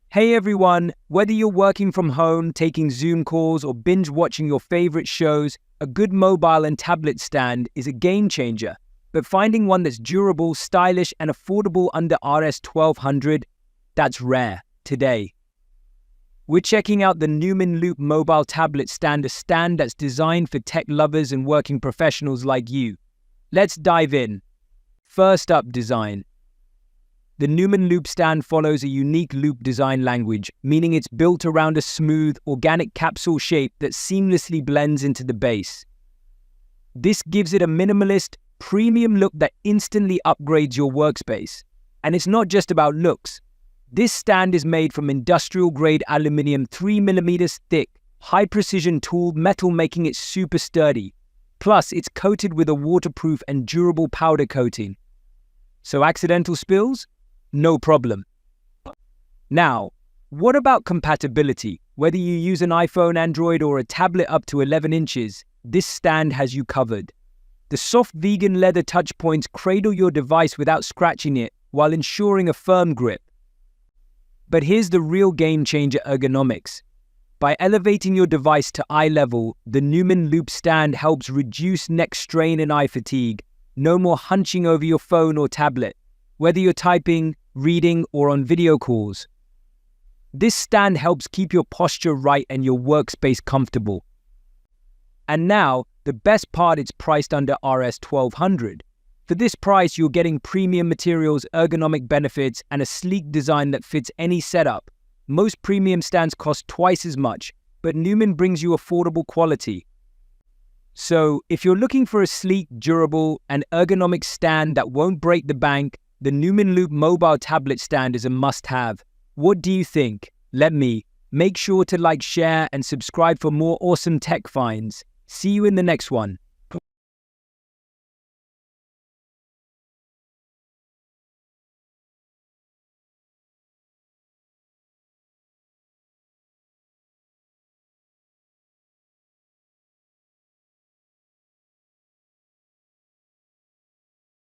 Hey everyone, whether you're working from home, taking Zoom calls, or binge watching your favorite shows, a good mobile and tablet stand is a game changer. But finding one that's durable, stylish, and affordable under Rs 1200, that's rare today. We're checking out the NUMIN Loop mobile tablet stand, a stand that's designed for tech lovers and working professionals like you. Let's dive in. First up, design. The NUMIN Loop Stand follows a unique loop design language, meaning it's built around a smooth, organic capsule shape that seamlessly blends into the base. This gives it a minimalist, premium look that instantly upgrades your workspace. And it's not just about looks. This stand is made from industrial-grade aluminium 3mm thick, high-precision tooled metal, making it super sturdy. Plus, it's coated with a waterproof and durable powder coating. So accidental spills? No problem. Now, what about compatibility? Whether you use an iPhone, Android, or a tablet up to 11 inches, this stand has you covered. The soft vegan leather touch points cradle your device without scratching it while ensuring a firm grip. But here's the real game changer: ergonomics. By elevating your device to eye level, the NUMIN Loop Stand helps reduce neck strain and eye fatigue. No more hunching over your phone or tablet, whether you're typing, reading, or on video calls. This stand helps keep your posture right and your workspace comfortable. And now, the best part, it's priced under Rs 1200. For this price, you're getting premium materials, ergonomic benefits, and a sleek design that fits any setup. Most premium stands cost twice as much, but NUMIN brings you affordable quality. So, if you're looking for a sleek, durable, and ergonomic stand that won't break the bank, the NUMIN Loop mobile tablet stand is a must-have. What do you think? Let me. Make sure to like, share, and subscribe for more awesome tech finds. See you in the next one.